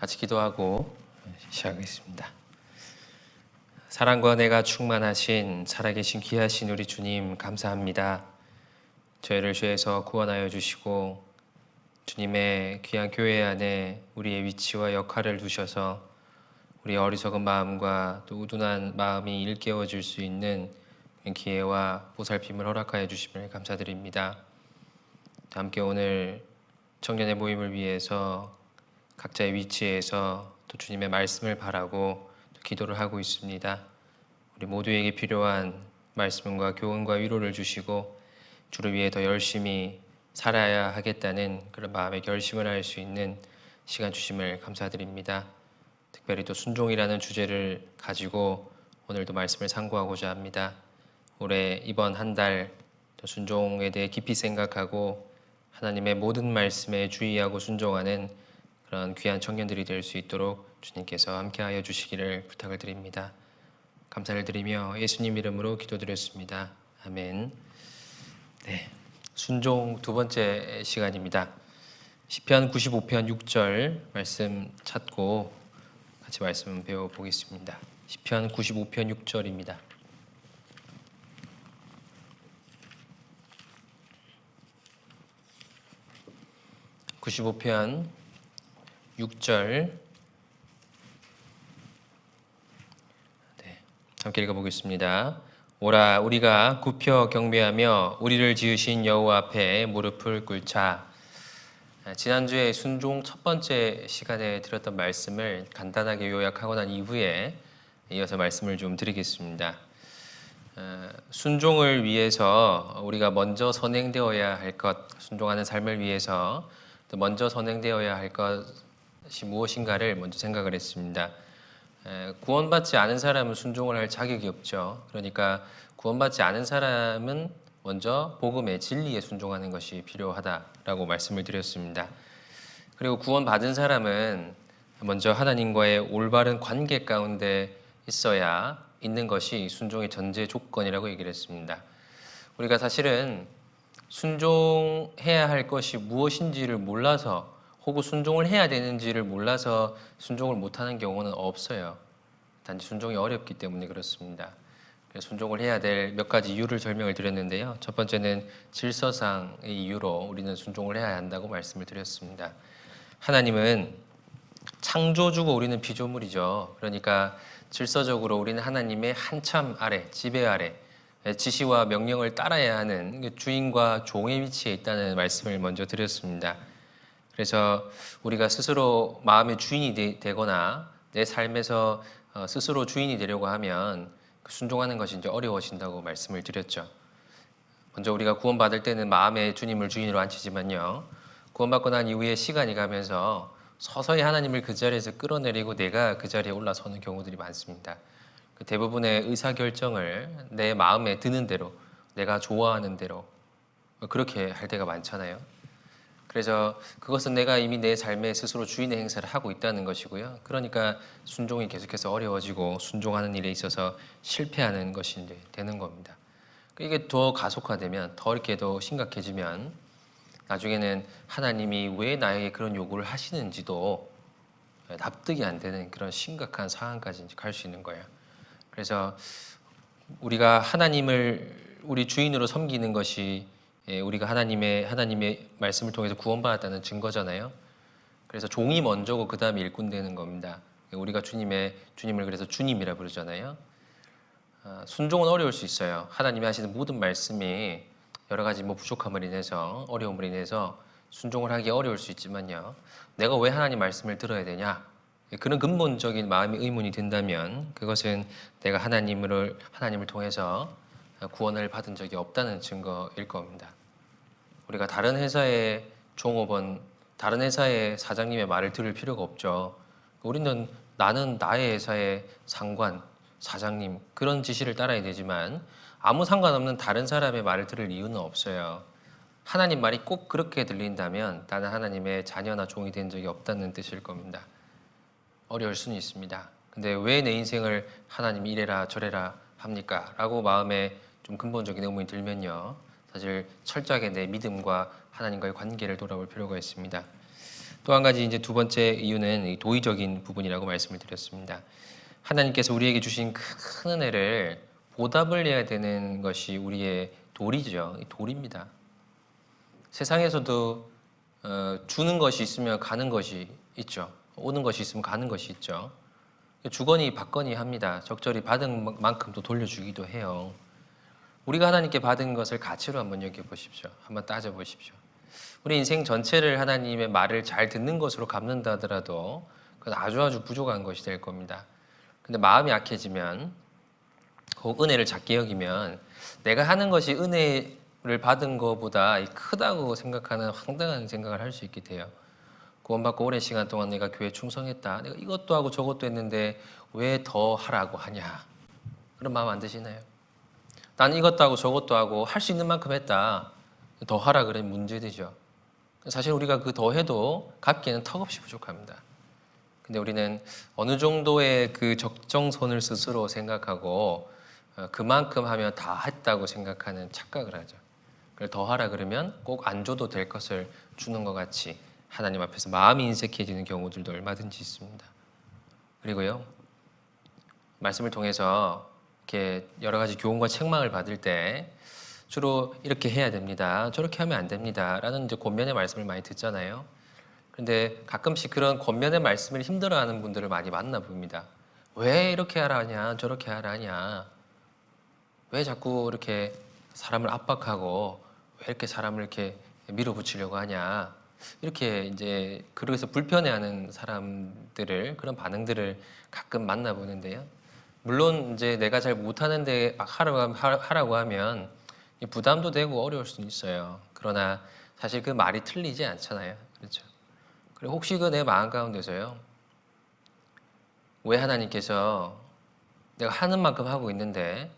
같이 기도하고 시작하겠습니다. 사랑과 은혜가 충만하신 살아계신 귀하신 우리 주님 감사합니다. 저희를 죄에서 구원하여 주시고 주님의 귀한 교회 안에 우리의 위치와 역할을 두셔서 우리 어리석은 마음과 또 우둔한 마음이 일깨워질 수 있는 기회와 보살핌을 허락하여 주심을 감사드립니다. 함께 오늘 청년의 모임을 위해서 각자의 위치에서 또 주님의 말씀을 바라고 또 기도를 하고 있습니다. 우리 모두에게 필요한 말씀과 교훈과 위로를 주시고 주를 위해 더 열심히 살아야 하겠다는 그런 마음의 결심을 할 수 있는 시간 주심을 감사드립니다. 특별히 또 순종이라는 주제를 가지고 오늘도 말씀을 상고하고자 합니다. 올해 이번 한 달 또 순종에 대해 깊이 생각하고 하나님의 모든 말씀에 주의하고 순종하는 그런 귀한 청년들이 될 수 있도록 주님께서 함께하여 주시기를 부탁을 드립니다. 감사를 드리며 예수님 이름으로 기도드렸습니다. 아멘. 네, 순종 두 번째 시간입니다. 시편 95편 6절 말씀 찾고 같이 말씀 배워보겠습니다. 시편 95편 6절입니다. (95편) 6절 네, 함께 읽어보겠습니다. 오라 우리가 굽혀 경배하며 우리를 지으신 여호와 앞에 무릎을 꿇자. 지난주에 순종 첫 번째 시간에 드렸던 말씀을 간단하게 요약하고 난 이후에 이어서 말씀을 좀 드리겠습니다. 순종을 위해서 우리가 먼저 선행되어야 할 것, 순종하는 삶을 위해서 또 먼저 선행되어야 할 것이 무엇인가를 먼저 생각을 했습니다. 구원받지 않은 사람은 순종을 할 자격이 없죠. 그러니까 구원받지 않은 사람은 먼저 복음의 진리에 순종하는 것이 필요하다라고 말씀을 드렸습니다. 그리고 구원받은 사람은 먼저 하나님과의 올바른 관계 가운데 있어야 있는 것이 순종의 전제 조건이라고 얘기를 했습니다. 우리가 사실은 순종해야 할 것이 무엇인지를 몰라서 혹은 순종을 해야 되는지를 몰라서 순종을 못하는 경우는 없어요. 단지 순종이 어렵기 때문에 그렇습니다. 순종을 해야 될 몇 가지 이유를 설명을 드렸는데요. 첫 번째는 질서상의 이유로 우리는 순종을 해야 한다고 말씀을 드렸습니다. 하나님은 창조주고 우리는 피조물이죠. 그러니까 질서적으로 우리는 하나님의 한참 아래, 지배 아래, 지시와 명령을 따라야 하는 주인과 종의 위치에 있다는 말씀을 먼저 드렸습니다. 그래서 우리가 스스로 마음의 주인이 되거나 내 삶에서 스스로 주인이 되려고 하면 순종하는 것이 이제 어려워진다고 말씀을 드렸죠. 먼저 우리가 구원받을 때는 마음의 주님을 주인으로 앉히지만요, 구원받고 난 이후에 시간이 가면서 서서히 하나님을 그 자리에서 끌어내리고 내가 그 자리에 올라서는 경우들이 많습니다. 대부분의 의사결정을 내 마음에 드는 대로, 내가 좋아하는 대로 그렇게 할 때가 많잖아요. 그래서 그것은 내가 이미 내 삶에 스스로 주인의 행사를 하고 있다는 것이고요. 그러니까 순종이 계속해서 어려워지고 순종하는 일에 있어서 실패하는 것이 이제 되는 겁니다. 이게 더 가속화되면, 더 이렇게 더 심각해지면 나중에는 하나님이 왜 나에게 그런 요구를 하시는지도 납득이 안 되는 그런 심각한 상황까지 갈 수 있는 거예요. 그래서 우리가 하나님을 우리 주인으로 섬기는 것이 우리가 하나님의 말씀을 통해서 구원받았다는 증거잖아요. 그래서 종이 먼저고 그 다음에 일꾼 되는 겁니다. 우리가 주님을 그래서 주님이라 부르잖아요. 순종은 어려울 수 있어요. 하나님이 하시는 모든 말씀이 여러 가지 부족함을 인해서, 어려움을 인해서 순종을 하기 어려울 수 있지만요, 내가 왜 하나님 말씀을 들어야 되냐, 그런 근본적인 마음의 의문이 든다면 그것은 내가 하나님을 통해서 구원을 받은 적이 없다는 증거일 겁니다. 우리가 다른 회사의 종업원, 다른 회사의 사장님의 말을 들을 필요가 없죠. 나는 나의 회사의 상관, 사장님 그런 지시를 따라야 되지만 아무 상관없는 다른 사람의 말을 들을 이유는 없어요. 하나님 말이 꼭 그렇게 들린다면 나는 하나님의 자녀나 종이 된 적이 없다는 뜻일 겁니다. 어려울 수는 있습니다. 근데 왜 내 인생을 하나님이 이래라 저래라 합니까? 라고 마음에 좀 근본적인 의문이 들면요, 사실 철저하게 내 믿음과 하나님과의 관계를 돌아볼 필요가 있습니다. 또 한 가지 이제 두 번째 이유는 이 도의적인 부분이라고 말씀을 드렸습니다. 하나님께서 우리에게 주신 큰 은혜를 보답을 해야 되는 것이 우리의 도리죠. 도리입니다. 세상에서도 주는 것이 있으면 가는 것이 있죠. 오는 것이 있으면 가는 것이 있죠. 주거니 받거니 합니다. 적절히 받은 만큼 또 돌려주기도 해요. 우리가 하나님께 받은 것을 가치로 한번 여겨보십시오. 한번 따져보십시오. 우리 인생 전체를 하나님의 말을 잘 듣는 것으로 갚는다 하더라도 그건 아주 부족한 것이 될 겁니다. 근데 마음이 약해지면, 혹 은혜를 작게 여기면 내가 하는 것이 은혜를 받은 것보다 크다고 생각하는 황당한 생각을 할 수 있게 돼요. 구원받고 오랜 시간 동안 내가 교회에 충성했다. 내가 이것도 하고 저것도 했는데 왜 더 하라고 하냐. 그런 마음 안 드시나요? 난 이것도 하고 저것도 하고 할 수 있는 만큼 했다. 더 하라 그러면 문제되죠. 사실 우리가 그 더 해도 갚기에는 턱없이 부족합니다. 근데 우리는 어느 정도의 그 적정선을 스스로 생각하고 그만큼 하면 다 했다고 생각하는 착각을 하죠. 그걸 더 하라 그러면 꼭 안 줘도 될 것을 주는 것 같이 하나님 앞에서 마음이 인색해지는 경우들도 얼마든지 있습니다. 그리고요, 말씀을 통해서 이렇게 여러 가지 교훈과 책망을 받을 때 주로 이렇게 해야 됩니다. 저렇게 하면 안 됩니다. 라는 이제 권면의 말씀을 많이 듣잖아요. 그런데 가끔씩 그런 권면의 말씀을 힘들어하는 분들을 많이 만나 봅니다. 왜 이렇게 하라 하냐, 저렇게 하라 하냐. 왜 자꾸 이렇게 사람을 압박하고 왜 이렇게 사람을 이렇게 밀어붙이려고 하냐. 이렇게 이제 그래서 불편해하는 사람들을, 그런 반응들을 가끔 만나보는데요. 물론 이제 내가 잘 못하는데 막 하라고 하면 부담도 되고 어려울 수는 있어요. 그러나 사실 그 말이 틀리지 않잖아요. 그렇죠? 그리고 혹시 그 내 마음 가운데서요, 왜 하나님께서 내가 하는 만큼 하고 있는데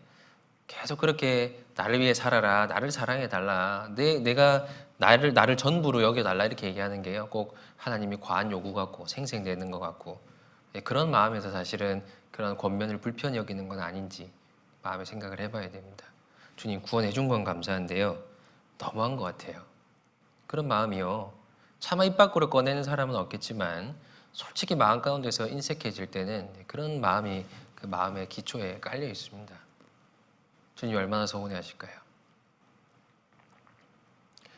계속 그렇게 나를 위해 살아라, 나를 사랑해 달라, 내가 나를 전부로 여겨 달라 이렇게 얘기하는 게요, 꼭 하나님이 과한 요구 같고 생색내는 것 같고, 그런 마음에서 사실은 그런 권면을 불편히 여기는 건 아닌지 마음에 생각을 해봐야 됩니다. 주님 구원해 준 건 감사한데요, 너무한 것 같아요. 그런 마음이요, 차마 입 밖으로 꺼내는 사람은 없겠지만 솔직히 마음 가운데서 인색해질 때는 그런 마음이 그 마음의 기초에 깔려 있습니다. 주님 얼마나 서운해하실까요?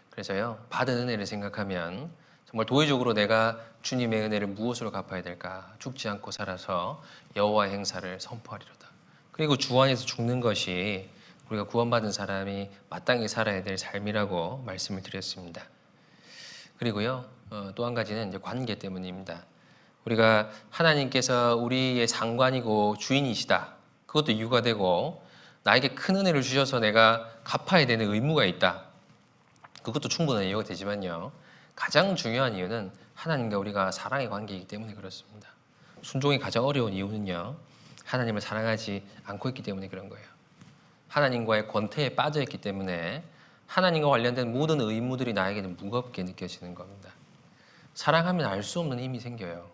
그래서요, 받은 은혜를 생각하면 정말 도의적으로 내가 주님의 은혜를 무엇으로 갚아야 될까? 죽지 않고 살아서 여호와의 행사를 선포하리로다. 그리고 주 안에서 죽는 것이 우리가 구원받은 사람이 마땅히 살아야 될 삶이라고 말씀을 드렸습니다. 그리고요, 또 한 가지는 이제 관계 때문입니다. 우리가 하나님께서 우리의 상관이고 주인이시다, 그것도 이유가 되고, 나에게 큰 은혜를 주셔서 내가 갚아야 되는 의무가 있다, 그것도 충분한 이유가 되지만요, 가장 중요한 이유는 하나님과 우리가 사랑의 관계이기 때문에 그렇습니다. 순종이 가장 어려운 이유는요, 하나님을 사랑하지 않고 있기 때문에 그런 거예요. 하나님과의 권태에 빠져 있기 때문에 하나님과 관련된 모든 의무들이 나에게는 무겁게 느껴지는 겁니다. 사랑하면 알 수 없는 힘이 생겨요.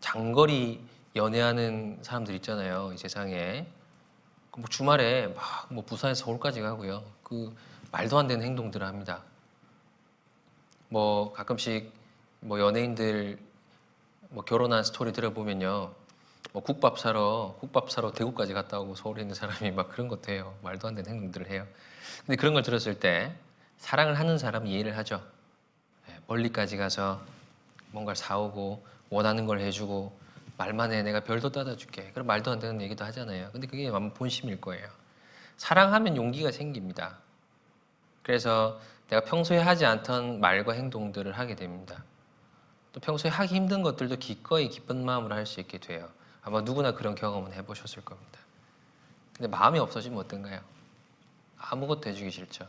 장거리 연애하는 사람들 있잖아요, 이 세상에. 뭐 주말에 막 뭐 부산에서 서울까지 가고요, 그 말도 안 되는 행동들을 합니다. 뭐 가끔씩 뭐 연예인들 뭐 결혼한 스토리 들어보면요, 뭐 국밥 사러 대구까지 갔다 오고 서울에 있는 사람이 막 그런 것도 해요. 말도 안 되는 행동들을 해요. 근데 그런 걸 들었을 때 사랑을 하는 사람은 이해를 하죠. 멀리까지 가서 뭔가를 사오고 원하는 걸 해주고 말만 해, 내가 별도 따다 줄게, 그런 말도 안 되는 얘기도 하잖아요. 근데 그게 아마 본심일 거예요. 사랑하면 용기가 생깁니다. 그래서 내가 평소에 하지 않던 말과 행동들을 하게 됩니다. 또 평소에 하기 힘든 것들도 기꺼이 기쁜 마음으로 할 수 있게 돼요. 아마 누구나 그런 경험은 해보셨을 겁니다. 근데 마음이 없어지면 어떤가요? 아무것도 해주기 싫죠.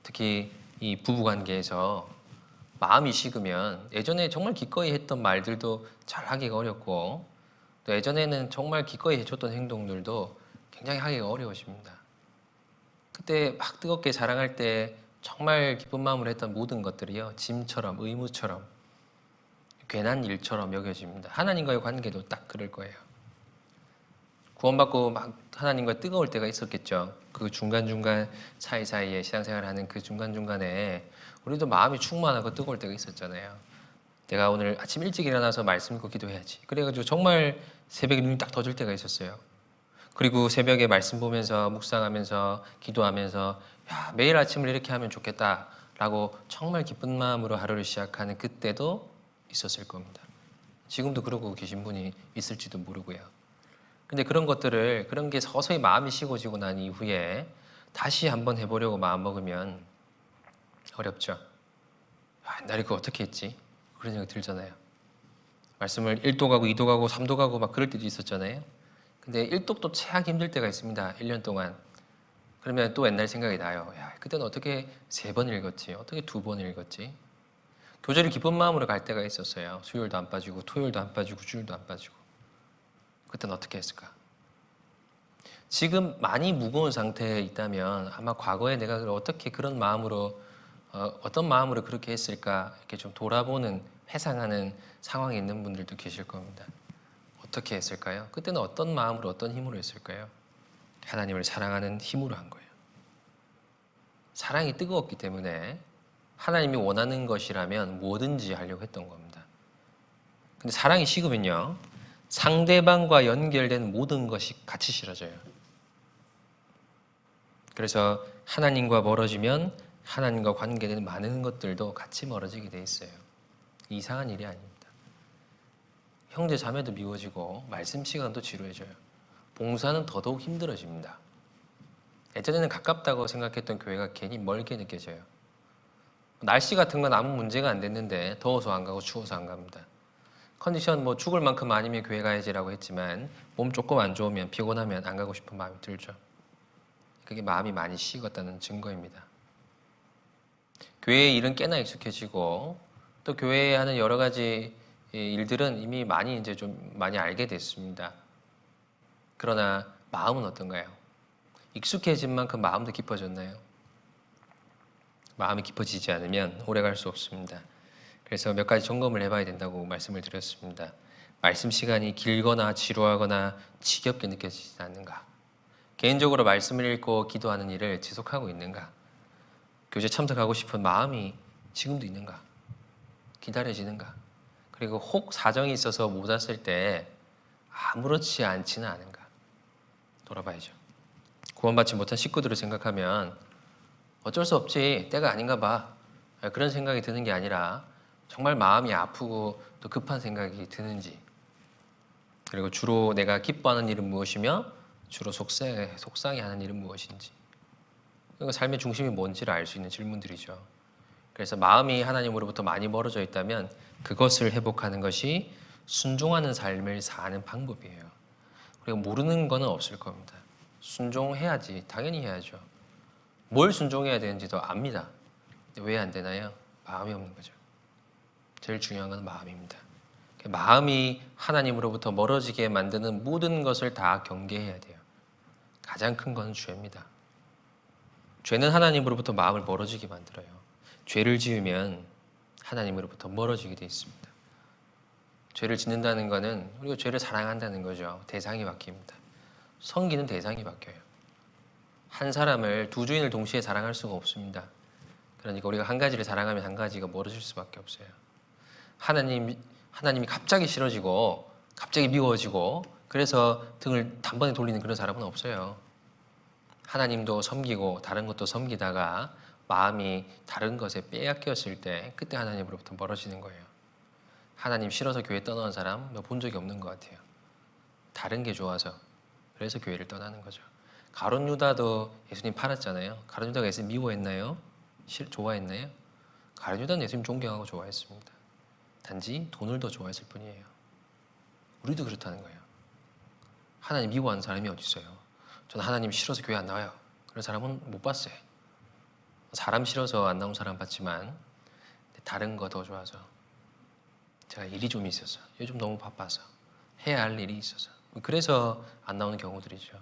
특히 이 부부관계에서 마음이 식으면 예전에 정말 기꺼이 했던 말들도 잘 하기가 어렵고, 또 예전에는 정말 기꺼이 해줬던 행동들도 굉장히 하기가 어려워집니다. 그때 막 뜨겁게 사랑할 때 정말 기쁜 마음으로 했던 모든 것들이요, 짐처럼, 의무처럼, 괜한 일처럼 여겨집니다. 하나님과의 관계도 딱 그럴 거예요. 구원받고 막 하나님과 뜨거울 때가 있었겠죠. 그 중간중간 사이사이에 신앙생활하는 그 중간중간에 우리도 마음이 충만하고 뜨거울 때가 있었잖아요. 내가 오늘 아침 일찍 일어나서 말씀 읽고 기도해야지. 그래가지고 정말 새벽에 눈이 딱 떠질 때가 있었어요. 그리고 새벽에 말씀 보면서 묵상하면서 기도하면서 야, 매일 아침을 이렇게 하면 좋겠다라고 정말 기쁜 마음으로 하루를 시작하는 그때도 있었을 겁니다. 지금도 그러고 계신 분이 있을지도 모르고요. 근데 그런 것들을 그런 게 서서히 마음이 식어지고 난 이후에 다시 한번 해보려고 마음먹으면 어렵죠. 아, 옛날에 그거 어떻게 했지? 그런 생각이 들잖아요. 말씀을 1도 가고 2도 가고 3도 가고 막 그럴 때도 있었잖아요. 근데 1독도 채하기 힘들 때가 있습니다. 1년 동안. 그러면 또 옛날 생각이 나요. 야, 그때는 어떻게 3번 읽었지? 어떻게 2번 읽었지? 교제를 기쁜 마음으로 갈 때가 있었어요. 수요일도 안 빠지고 토요일도 안 빠지고 주일도 안 빠지고. 그때는 어떻게 했을까? 지금 많이 무거운 상태에 있다면 아마 과거에 내가 어떻게 그런 마음으로 어떤 마음으로 그렇게 했을까 이렇게 좀 돌아보는 회상하는 상황에 있는 분들도 계실 겁니다. 어떻게 했을까요? 그때는 어떤 마음으로 어떤 힘으로 했을까요? 하나님을 사랑하는 힘으로 한 거예요. 사랑이 뜨거웠기 때문에 하나님이 원하는 것이라면 뭐든지 하려고 했던 겁니다. 근데 사랑이 식으면요, 상대방과 연결된 모든 것이 같이 싫어져요. 그래서 하나님과 멀어지면 하나님과 관계된 많은 것들도 같이 멀어지게 돼 있어요. 이상한 일이 아닙니다. 형제 자매도 미워지고 말씀 시간도 지루해져요. 봉사는 더더욱 힘들어집니다. 예전에는 가깝다고 생각했던 교회가 괜히 멀게 느껴져요. 날씨 같은 건 아무 문제가 안 됐는데 더워서 안 가고 추워서 안 갑니다. 컨디션 뭐 죽을 만큼 아니면 교회 가야지라고 했지만 몸 조금 안 좋으면 피곤하면 안 가고 싶은 마음이 들죠. 그게 마음이 많이 식었다는 증거입니다. 교회의 일은 꽤나 익숙해지고 또 교회에 하는 여러 가지 일들은 이미 많이 이제 좀 많이 알게 됐습니다. 그러나 마음은 어떤가요? 익숙해진 만큼 마음도 깊어졌나요? 마음이 깊어지지 않으면 오래 갈 수 없습니다. 그래서 몇 가지 점검을 해봐야 된다고 말씀을 드렸습니다. 말씀 시간이 길거나 지루하거나 지겹게 느껴지지 않는가? 개인적으로 말씀을 읽고 기도하는 일을 지속하고 있는가? 교제 참석하고 싶은 마음이 지금도 있는가? 기다려지는가? 그리고 혹 사정이 있어서 못 왔을 때 아무렇지 않지는 않은가? 돌아봐야죠. 구원받지 못한 식구들을 생각하면 어쩔 수 없지, 때가 아닌가 봐, 그런 생각이 드는 게 아니라 정말 마음이 아프고 또 급한 생각이 드는지, 그리고 주로 내가 기뻐하는 일은 무엇이며 주로 속상해하는 일은 무엇인지, 그러니까 삶의 중심이 뭔지를 알 수 있는 질문들이죠. 그래서 마음이 하나님으로부터 많이 멀어져 있다면 그것을 회복하는 것이 순종하는 삶을 사는 방법이에요. 그리고 모르는 거는 없을 겁니다. 순종해야지, 당연히 해야죠. 뭘 순종해야 되는지도 압니다. 왜 안 되나요? 마음이 없는 거죠. 제일 중요한 건 마음입니다. 마음이 하나님으로부터 멀어지게 만드는 모든 것을 다 경계해야 돼요. 가장 큰 건 죄입니다. 죄는 하나님으로부터 마음을 멀어지게 만들어요. 죄를 지으면 하나님으로부터 멀어지게 돼 있습니다. 죄를 짓는다는 것은 우리가 죄를 사랑한다는 거죠. 대상이 바뀝니다. 섬기는 대상이 바뀌어요. 한 사람을 두 주인을 동시에 사랑할 수가 없습니다. 그러니까 우리가 한 가지를 사랑하면 한 가지가 멀어질 수밖에 없어요. 하나님이 갑자기 싫어지고 갑자기 미워지고 그래서 등을 단번에 돌리는 그런 사람은 없어요. 하나님도 섬기고 다른 것도 섬기다가 마음이 다른 것에 빼앗겼을 때 그때 하나님으로부터 멀어지는 거예요. 하나님 싫어서 교회 떠나는 사람 본 적이 없는 것 같아요. 다른 게 좋아서 그래서 교회를 떠나는 거죠. 가룟 유다도 예수님 팔았잖아요. 가룟 유다가 예수님 미워했나요? 좋아했나요? 가룟 유다는 예수님 존경하고 좋아했습니다. 단지 돈을 더 좋아했을 뿐이에요. 우리도 그렇다는 거예요. 하나님 미워하는 사람이 어디 있어요? 저는 하나님 싫어서 교회 안 나와요. 그런 사람은 못 봤어요. 사람 싫어서 안 나온 사람 봤지만 다른 거 더 좋아서 제가 일이 좀 있어서 요즘 너무 바빠서 해야 할 일이 있어서 그래서 안 나오는 경우들이죠.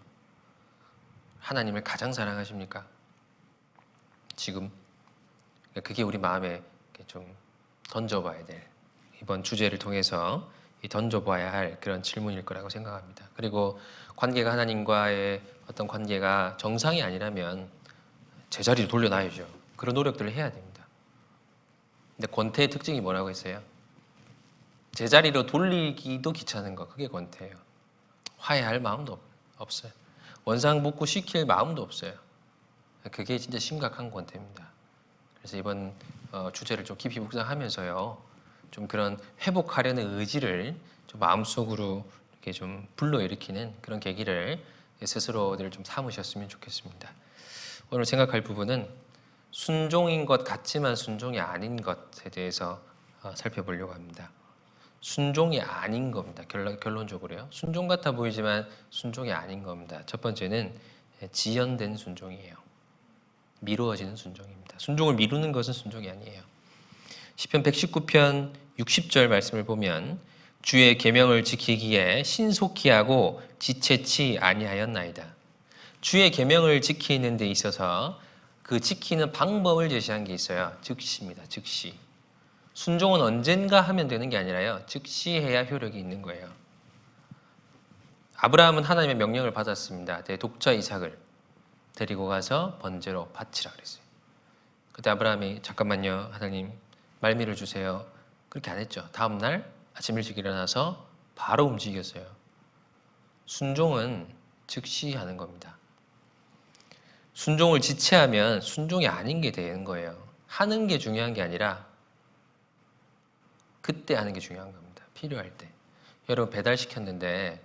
하나님을 가장 사랑하십니까? 지금 그게 우리 마음에 좀 던져봐야 될 이번 주제를 통해서 던져봐야 할 그런 질문일 거라고 생각합니다. 그리고 관계가 하나님과의 어떤 관계가 정상이 아니라면 제자리로 돌려놔야죠. 그런 노력들을 해야 됩니다. 근데 권태의 특징이 뭐라고 했어요? 제자리로 돌리기도 귀찮은 거, 그게 권태예요. 화해할 마음도 없어요. 원상복구 시킬 마음도 없어요. 그게 진짜 심각한 권태입니다. 그래서 이번 주제를 좀 깊이 묵상하면서요, 좀 그런 회복하려는 의지를 좀 마음속으로 이렇게 좀 불러일으키는 그런 계기를 스스로들 좀 삼으셨으면 좋겠습니다. 오늘 생각할 부분은 순종인 것 같지만 순종이 아닌 것에 대해서 살펴보려고 합니다. 순종이 아닌 겁니다. 결론적으로요. 순종 같아 보이지만 순종이 아닌 겁니다. 첫 번째는 지연된 순종이에요. 미루어지는 순종입니다. 순종을 미루는 것은 순종이 아니에요. 시편 119편 60절 말씀을 보면 주의 계명을 지키기에 신속히 하고 지체치 아니하였나이다. 주의 계명을 지키는 데 있어서 그 지키는 방법을 제시한 게 있어요. 즉시입니다. 즉시. 순종은 언젠가 하면 되는 게 아니라요, 즉시 해야 효력이 있는 거예요. 아브라함은 하나님의 명령을 받았습니다. 독자 이삭을 데리고 가서 번제로 바치라 그랬어요. 그때 아브라함이 잠깐만요, 하나님 말미를 주세요. 그렇게 안 했죠. 다음 날 아침 일찍 일어나서 바로 움직였어요. 순종은 즉시 하는 겁니다. 순종을 지체하면 순종이 아닌 게 되는 거예요. 하는 게 중요한 게 아니라 그때 하는 게 중요한 겁니다. 필요할 때. 여러분 배달시켰는데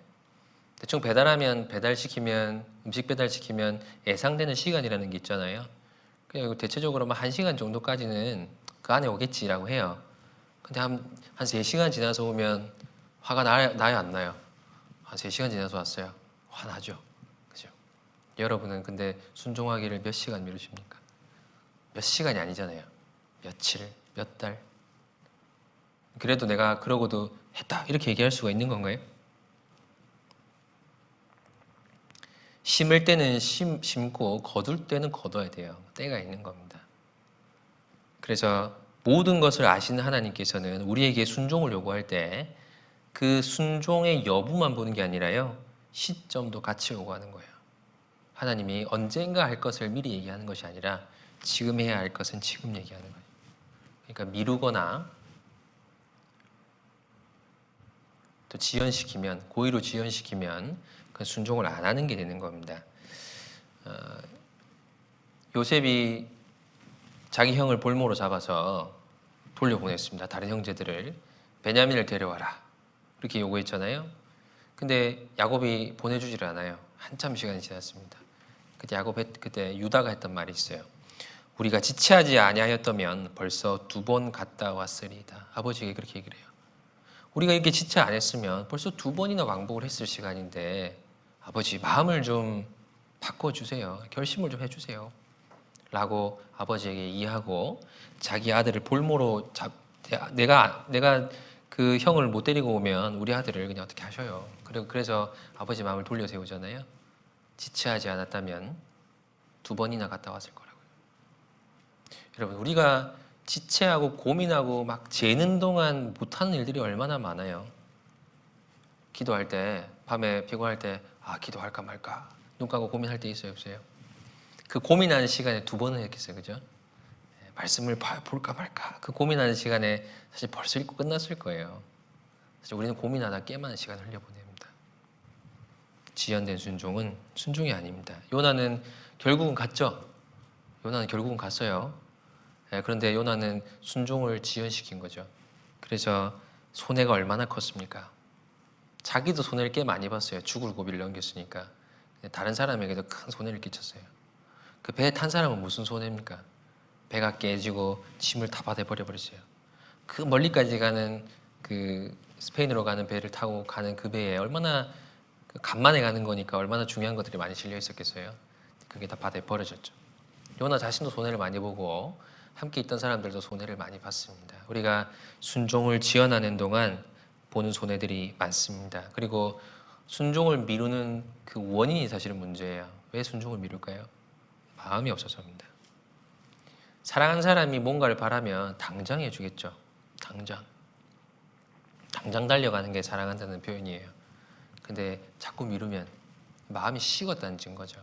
대충 배달시키면 음식 배달시키면 예상되는 시간이라는 게 있잖아요. 그냥 대체적으로 1시간 정도까지는 그 안에 오겠지라고 해요. 근데 한 3시간 지나서 오면 화가 나요, 안 나요? 한 3시간 지나서 왔어요. 화나죠. 그죠? 여러분은 근데 순종하기를 몇 시간 미루십니까? 몇 시간이 아니잖아요. 며칠, 몇 달. 그래도 내가 그러고도 했다 이렇게 얘기할 수가 있는 건가요? 심을 때는 심고 거둘 때는 거둬야 돼요. 때가 있는 겁니다. 그래서 모든 것을 아시는 하나님께서는 우리에게 순종을 요구할 때 그 순종의 여부만 보는 게 아니라요, 시점도 같이 요구하는 거예요. 하나님이 언젠가 할 것을 미리 얘기하는 것이 아니라 지금 해야 할 것은 지금 얘기하는 거예요. 그러니까 미루거나 또 고의로 지연시키면 그 순종을 안 하는 게 되는 겁니다. 요셉이 자기 형을 볼모로 잡아서 돌려보냈습니다. 다른 형제들을 베냐민을 데려와라 그렇게 요구했잖아요. 근데 야곱이 보내주질 않아요. 한참 시간이 지났습니다. 그때 유다가 했던 말이 있어요. 우리가 지체하지 아니하였다면 벌써 2번 갔다 왔으리이다. 아버지가 그렇게 얘기를 해요. 우리가 이렇게 지체 안 했으면 벌써 2번이나 왕복을 했을 시간인데 아버지 마음을 좀 바꿔주세요. 결심을 좀 해주세요. 라고 아버지에게 이해하고 자기 아들을 볼모로 내가 그 형을 못 데리고 오면 우리 아들을 그냥 어떻게 하셔요. 그래서 아버지 마음을 돌려 세우잖아요. 지체하지 않았다면 2번이나 갔다 왔을 거라고요. 여러분 우리가 지체하고 고민하고 막 재는 동안 못하는 일들이 얼마나 많아요. 기도할 때 밤에 피곤할 때 기도할까 말까 눈 감고 고민할 때 있어요, 없어요? 그 고민하는 시간에 2번은 했겠어요, 그죠? 말씀을 볼까 말까 그 고민하는 시간에 사실 벌써 읽고 끝났을 거예요. 사실 우리는 고민하다 꽤 많은 시간을 흘려보냅니다. 지연된 순종은 순종이 아닙니다. 요나는 결국은 갔죠. 요나는 결국은 갔어요. 그런데 요나는 순종을 지연시킨 거죠. 그래서 손해가 얼마나 컸습니까? 자기도 손해를 꽤 많이 봤어요. 죽을 고비를 넘겼으니까. 다른 사람에게도 큰 손해를 끼쳤어요. 그 배에 탄 사람은 무슨 손해입니까? 배가 깨지고 짐을 다 받아버렸어요. 그 멀리까지 가는 그 스페인으로 가는 배를 타고 가는 그 배에 얼마나 간만에 가는 거니까 얼마나 중요한 것들이 많이 실려 있었겠어요. 그게 다 바다에 버려졌죠. 요나 자신도 손해를 많이 보고 함께 있던 사람들도 손해를 많이 봤습니다. 우리가 순종을 지연하는 동안 보는 손해들이 많습니다. 그리고 순종을 미루는 그 원인이 사실은 문제예요. 왜 순종을 미룰까요? 마음이 없어서입니다. 사랑하는 사람이 뭔가를 바라면 당장 해주겠죠. 당장 달려가는 게 사랑한다는 표현이에요. 근데 자꾸 미루면 마음이 식었다는 증거죠.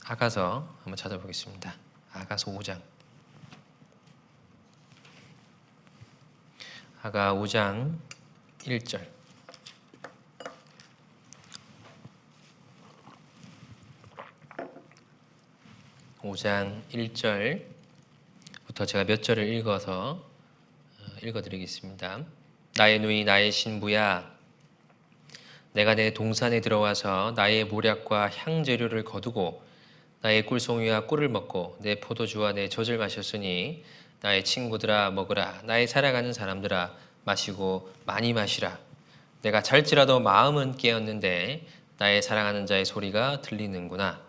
아가서 한번 찾아보겠습니다. 아가서 5장. 하가 5장 1절. (5장 1절부터) 제가 몇 절을 읽어서 읽어드리겠습니다. 나의 누이 나의 신부야, 내가 내 동산에 들어와서 나의 모략과 향재료를 거두고 나의 꿀송이와 꿀을 먹고 내 포도주와 내 젖을 마셨으니 나의 친구들아 먹으라. 나의 살아가는 사람들아 마시고 많이 마시라. 내가 잘지라도 마음은 깨었는데 나의 사랑하는 자의 소리가 들리는구나.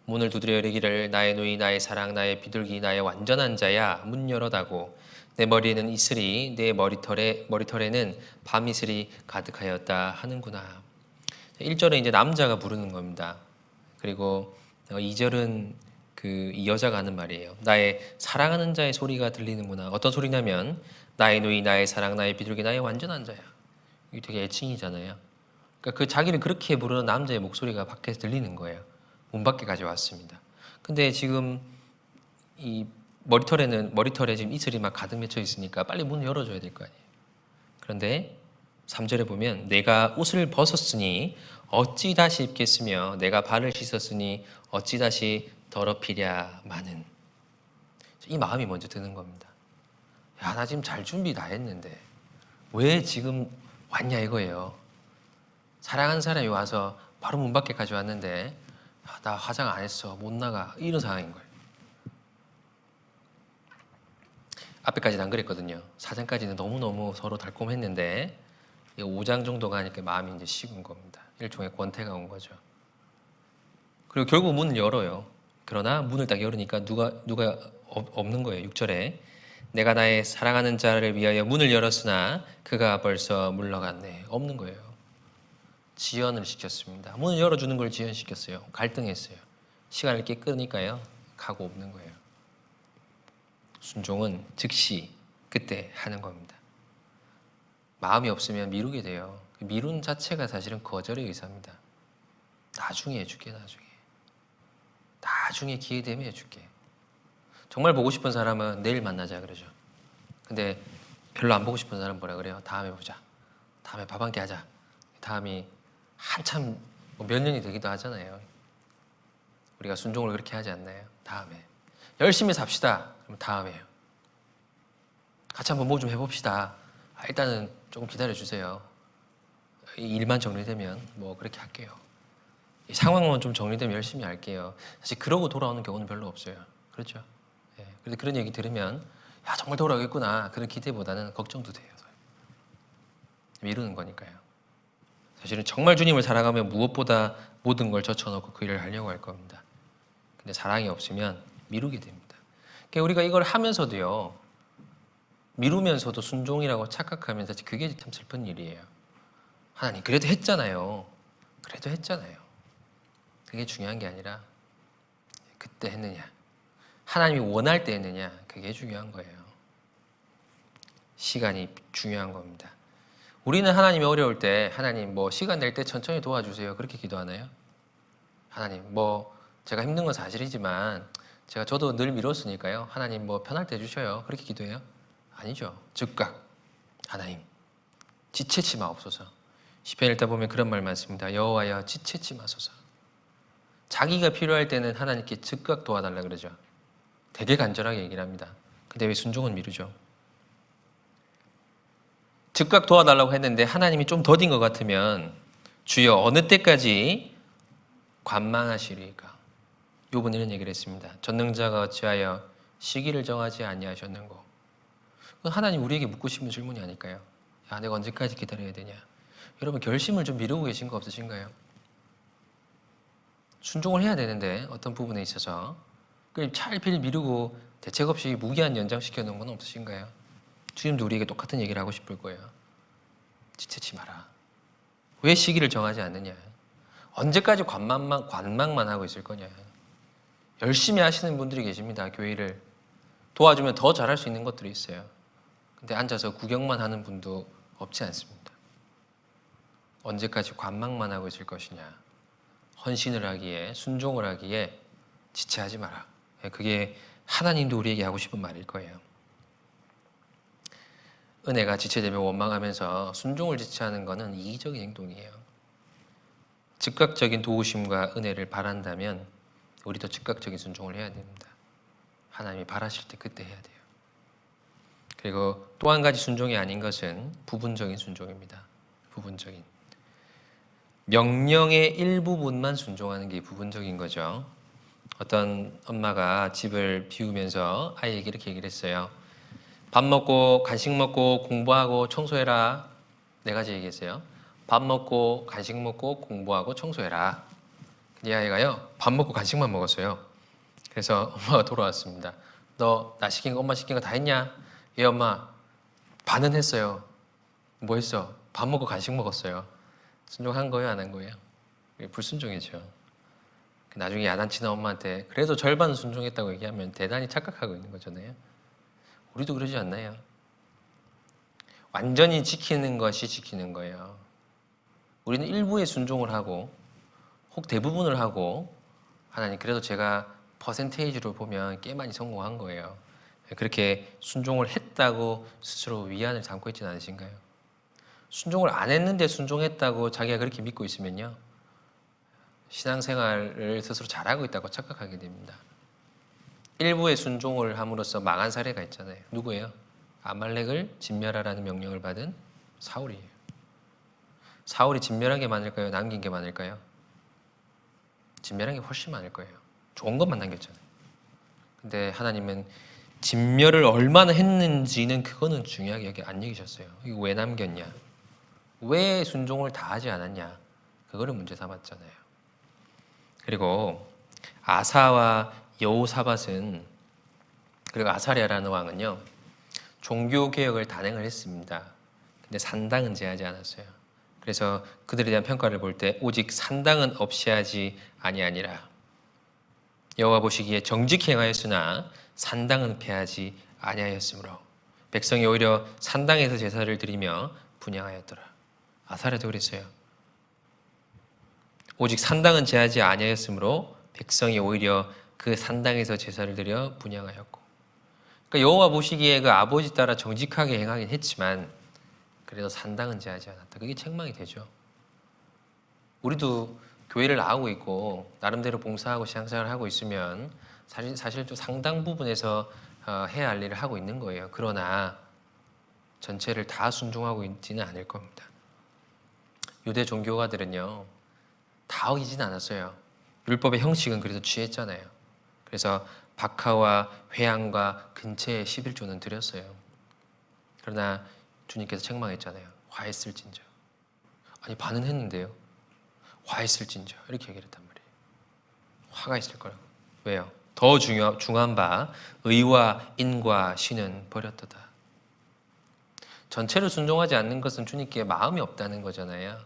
문을 두드려 이르기를 나의 누이 나의 사랑 나의 비둘기 나의 완전한 자야 문 열어다고. 내 머리에는 이슬이 내 머리털에는 밤이슬이 가득하였다 하는구나. 1절은 이제 남자가 부르는 겁니다. 그리고 2절은 이 여자가 하는 말이에요. 나의 사랑하는 자의 소리가 들리는구나. 어떤 소리냐면 나의 누이 나의 사랑 나의 비둘기 나의 완전한 자야. 이게 되게 애칭이잖아요. 그러니까 그 자기를 그렇게 부르는 남자의 목소리가 밖에서 들리는 거예요. 문 밖에까지 왔습니다. 근데 지금 이 머리털에 지금 이슬이 막 가득 맺혀 있으니까 빨리 문을 열어줘야 될 거 아니에요. 그런데 3절에 보면 내가 옷을 벗었으니 어찌 다시 입겠으며 내가 발을 씻었으니 어찌 다시 더럽히랴 마는. 이 마음이 먼저 드는 겁니다. 야, 나 지금 잘 준비 다 했는데 왜 지금 왔냐 이거예요. 사랑하는 사람이 와서 바로 문 밖에까지 왔는데 나 화장 안 했어 못 나가 이런 상황인 거예요. 앞에까지는 안 그랬거든요. 4장까지는 너무너무 서로 달콤했는데 5장 정도가 하니까 마음이 이제 식은 겁니다. 일종의 권태가 온 거죠. 그리고 결국 문을 열어요. 그러나 문을 딱 열으니까 누가 없는 거예요. 6절에 내가 나의 사랑하는 자를 위하여 문을 열었으나 그가 벌써 물러갔네. 없는 거예요. 지연을 시켰습니다. 문을 열어주는 걸 지연시켰어요. 갈등했어요. 시간을 이렇게 끄니까요. 가고 없는 거예요. 순종은 즉시 그때 하는 겁니다. 마음이 없으면 미루게 돼요. 미룬 자체가 사실은 거절의 의사입니다. 나중에 해줄게. 나중에 기회 되면 해줄게. 정말 보고 싶은 사람은 내일 만나자 그러죠. 근데 별로 안 보고 싶은 사람은 뭐라 그래요? 다음에 보자. 다음에 밥 한 끼 하자. 다음이 한참 몇 년이 되기도 하잖아요. 우리가 순종을 그렇게 하지 않나요? 다음에. 열심히 삽시다. 그럼 다음에요. 같이 한번 뭐 좀 해봅시다. 일단은 조금 기다려주세요. 이 일만 정리되면 뭐 그렇게 할게요. 이 상황만 좀 정리되면 열심히 할게요. 사실 그러고 돌아오는 경우는 별로 없어요. 그렇죠? 예. 그런데 그런 얘기 들으면 야 정말 돌아오겠구나 그런 기대보다는 걱정도 돼요. 미루는 거니까요. 사실은 정말 주님을 사랑하면 무엇보다 모든 걸 젖혀놓고 그 일을 하려고 할 겁니다. 근데 사랑이 없으면 미루게 됩니다. 그러니까 우리가 이걸 하면서도요. 미루면서도 순종이라고 착각하면 사실 그게 참 슬픈 일이에요. 하나님 그래도 했잖아요. 그게 중요한 게 아니라 그때 했느냐. 하나님이 원할 때 했느냐. 그게 중요한 거예요. 시간이 중요한 겁니다. 우리는 하나님이 어려울 때 하나님 뭐 시간 낼 때 천천히 도와주세요. 그렇게 기도하나요? 하나님 뭐 제가 힘든 건 사실이지만 저도 늘 미뤘으니까요. 하나님 뭐 편할 때 해주셔요. 그렇게 기도해요? 아니죠. 즉각 하나님 지체치 마옵소서. 시편 읽다 보면 그런 말 많습니다. 여호와여 지체치 마소서. 자기가 필요할 때는 하나님께 즉각 도와달라 그러죠. 되게 간절하게 얘기를 합니다. 근데 왜 순종은 미루죠? 즉각 도와달라고 했는데 하나님이 좀 더딘 것 같으면 주여 어느 때까지 관망하시리까? 욥은 이런 얘기를 했습니다. 전능자가 어찌하여 시기를 정하지 아니하셨는고. 하나님 우리에게 묻고 싶은 질문이 아닐까요? 야, 내가 언제까지 기다려야 되냐? 여러분 결심을 좀 미루고 계신 거 없으신가요? 순종을 해야 되는데 어떤 부분에 있어서 차일피일 미루고 대책 없이 무기한 연장시켜 놓은 건 없으신가요? 주님도 우리에게 똑같은 얘기를 하고 싶을 거예요. 지체치 마라. 왜 시기를 정하지 않느냐? 언제까지 관망만 하고 있을 거냐? 열심히 하시는 분들이 계십니다. 교회를 도와주면 더 잘할 수 있는 것들이 있어요. 근데 앉아서 구경만 하는 분도 없지 않습니다. 언제까지 관망만 하고 있을 것이냐? 헌신을 하기에, 순종을 하기에 지체하지 마라. 그게 하나님도 우리에게 하고 싶은 말일 거예요. 은혜가 지체되며 원망하면서 순종을 지체하는 것은 이기적인 행동이에요. 즉각적인 도우심과 은혜를 바란다면 우리도 즉각적인 순종을 해야 됩니다. 하나님이 바라실 때 그때 해야 돼요. 그리고 또 한 가지 순종이 아닌 것은 부분적인 순종입니다. 부분적인. 명령의 일부분만 순종하는 게 부분적인 거죠. 어떤 엄마가 집을 비우면서 아이에게 이렇게 얘기를 했어요. 밥 먹고 간식 먹고 공부하고 청소해라. 네 가지 얘기했어요. 밥 먹고 간식 먹고 공부하고 청소해라. 이 아이가요, 밥 먹고 간식만 먹었어요. 그래서 엄마가 돌아왔습니다. 너 나 시킨 거 엄마 시킨 거 다 했냐? 예 엄마. 반은 했어요. 뭐 했어? 밥 먹고 간식 먹었어요. 순종한 거예요 안 한 거예요? 불순종이죠. 나중에 야단치는 엄마한테 그래도 절반 순종했다고 얘기하면 대단히 착각하고 있는 거잖아요. 우리도 그러지 않나요? 완전히 지키는 것이 지키는 거예요. 우리는 일부의 순종을 하고 혹 대부분을 하고 하나님 그래도 제가 퍼센테이지로 보면 꽤 많이 성공한 거예요. 그렇게 순종을 했다고 스스로 위안을 삼고 있지는 않으신가요? 순종을 안 했는데 순종했다고 자기가 그렇게 믿고 있으면요. 신앙생활을 스스로 잘하고 있다고 착각하게 됩니다. 일부의 순종을 함으로써 망한 사례가 있잖아요. 누구예요? 아말렉을 진멸하라는 명령을 받은 사울이에요. 사울이 진멸한 게 많을까요? 남긴 게 많을까요? 진멸한 게 훨씬 많을 거예요. 좋은 것만 남겼잖아요. 근데 하나님은 진멸을 얼마나 했는지는 그거는 중요하게 여기 안 여기셨어요. 이거 왜 남겼냐? 왜 순종을 다 하지 않았냐? 그거를 문제 삼았잖아요. 그리고 아사와 여호사밧은 그리고 아사랴라는 왕은요. 종교개혁을 단행을 했습니다. 근데 산당은 제하지 않았어요. 그래서 그들에 대한 평가를 볼 때 오직 산당은 없이 하지 아니하니라. 여호와 보시기에 정직히 행하였으나 산당은 폐하지 아니하였으므로 백성이 오히려 산당에서 제사를 드리며 분향하였더라. 아사랴도 그랬어요. 오직 산당은 제하지 아니하였으므로 백성이 오히려 그 산당에서 제사를 드려 분향하였고. 그러니까 여호와 보시기에 그 아버지 따라 정직하게 행하긴 했지만 그래도 산당은 제하지 않았다. 그게 책망이 되죠. 우리도 교회를 나오고 있고 나름대로 봉사하고 신앙생활을 하고 있으면 사실 좀 상당 부분에서 해야 할 일을 하고 있는 거예요. 그러나 전체를 다 순종하고 있지는 않을 겁니다. 유대 종교가들은요. 다 어기진 않았어요. 율법의 형식은 그래도 취했잖아요. 그래서 박하와 회향과 근처에 11조는 드렸어요. 그러나 주님께서 책망했잖아요. 화했을진저. 아니 반은 했는데요. 화했을진저. 이렇게 얘기를 했단 말이에요. 화가 있을 거라고. 왜요? 더 중요한 바 의와 인과 신은 버렸도다. 전체를 순종하지 않는 것은 주님께 마음이 없다는 거잖아요.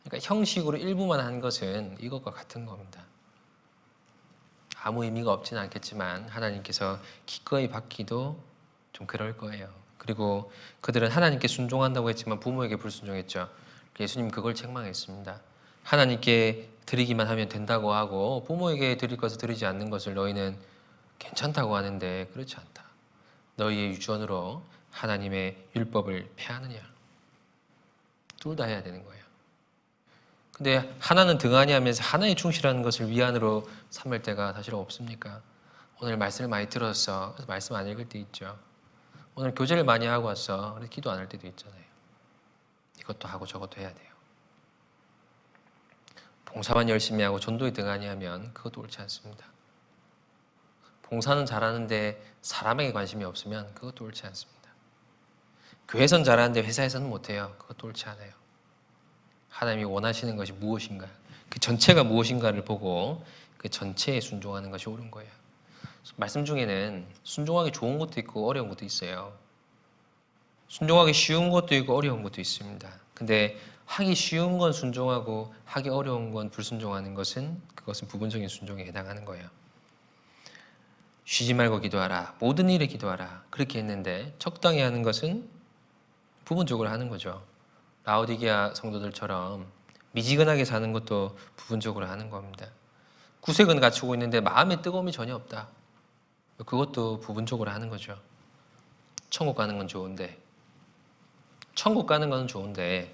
그러니까 형식으로 일부만 한 것은 이것과 같은 겁니다. 아무 의미가 없지는 않겠지만 하나님께서 기꺼이 받기도 좀 그럴 거예요. 그리고 그들은 하나님께 순종한다고 했지만 부모에게 불순종했죠. 예수님 그걸 책망했습니다. 하나님께 드리기만 하면 된다고 하고 부모에게 드릴 것을 드리지 않는 것을 너희는 괜찮다고 하는데 그렇지 않다. 너희의 유전으로 하나님의 율법을 폐하느냐. 둘 다 해야 되는 거예요. 근데 하나는 등한히 하면서 하나에 충실하는 것을 위안으로 삼을 때가 사실 없습니까? 오늘 말씀을 많이 들었어. 그래서 말씀 안 읽을 때 있죠. 오늘 교제를 많이 하고 왔어. 그래서 기도 안 할 때도 있잖아요. 이것도 하고 저것도 해야 돼요. 봉사만 열심히 하고 전도에 등한히 하면 그것도 옳지 않습니다. 봉사는 잘하는데 사람에게 관심이 없으면 그것도 옳지 않습니다. 교회선 잘하는데 회사에서는 못해요. 그것도 옳지 않아요. 하나님이 원하시는 것이 무엇인가, 그 전체가 무엇인가를 보고 그 전체에 순종하는 것이 옳은 거예요. 말씀 중에는 순종하기 좋은 것도 있고 어려운 것도 있어요. 순종하기 쉬운 것도 있고 어려운 것도 있습니다. 근데 하기 쉬운 건 순종하고 하기 어려운 건 불순종하는 것은 그것은 부분적인 순종에 해당하는 거예요. 쉬지 말고 기도하라. 모든 일에 기도하라. 그렇게 했는데 적당히 하는 것은 부분적으로 하는 거죠. 라오디게아 성도들처럼 미지근하게 사는 것도 부분적으로 하는 겁니다. 구색은 갖추고 있는데 마음의 뜨거움이 전혀 없다. 그것도 부분적으로 하는 거죠. 천국 가는 건 좋은데 천국 가는 건 좋은데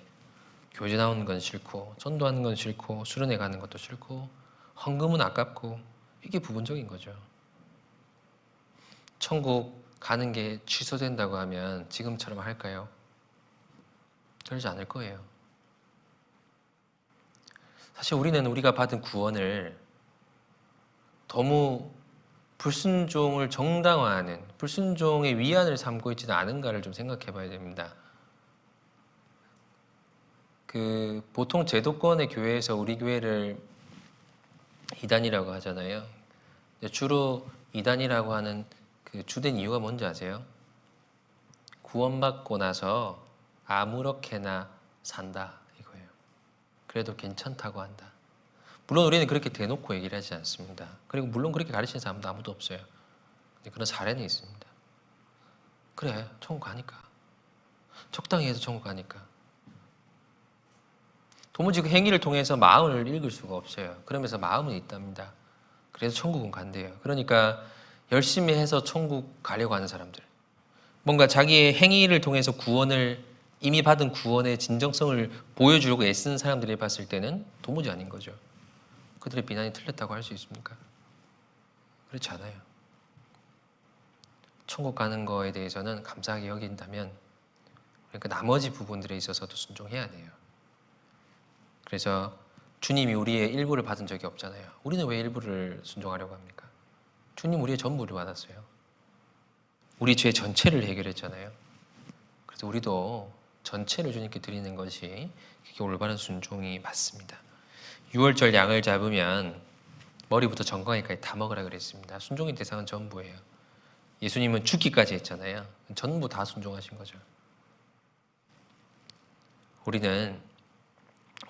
교제 나오는 건 싫고 전도하는 건 싫고 수련회 가는 것도 싫고 헌금은 아깝고 이게 부분적인 거죠. 천국 가는 게 취소된다고 하면 지금처럼 할까요? 그러지 않을 거예요. 사실 우리는 우리가 받은 구원을 너무 불순종을 정당화하는 불순종의 위안을 삼고 있지는 않은가를 좀 생각해 봐야 됩니다. 보통 제도권의 교회에서 우리 교회를 이단이라고 하잖아요. 주로 이단이라고 하는 그 주된 이유가 뭔지 아세요? 구원받고 나서 아무렇게나 산다 이거예요. 그래도 괜찮다고 한다. 물론 우리는 그렇게 대놓고 얘기를 하지 않습니다. 그리고 물론 그렇게 가르치는 사람도 아무도 없어요. 근데 그런 사례는 있습니다. 그래, 천국 가니까. 적당히 해도 천국 가니까. 도무지 그 행위를 통해서 마음을 읽을 수가 없어요. 그러면서 마음은 있답니다. 그래서 천국은 간대요. 그러니까 열심히 해서 천국 가려고 하는 사람들. 뭔가 자기의 행위를 통해서 구원을 이미 받은 구원의 진정성을 보여주려고 애쓰는 사람들이 봤을 때는 도무지 아닌 거죠. 그들의 비난이 틀렸다고 할 수 있습니까? 그렇지 않아요. 천국 가는 거에 대해서는 감사하게 여긴다면 그러니까 나머지 부분들에 있어서도 순종해야 돼요. 그래서 주님이 우리의 일부를 받은 적이 없잖아요. 우리는 왜 일부를 순종하려고 합니까? 주님 우리의 전부를 받았어요. 우리 죄 전체를 해결했잖아요. 그래서 우리도 전체를 주님께 드리는 것이 그게 올바른 순종이 맞습니다. 6월절 양을 잡으면 머리부터 정강이까지 다 먹으라 그랬습니다. 순종의 대상은 전부예요. 예수님은 죽기까지 했잖아요. 전부 다 순종하신 거죠. 우리는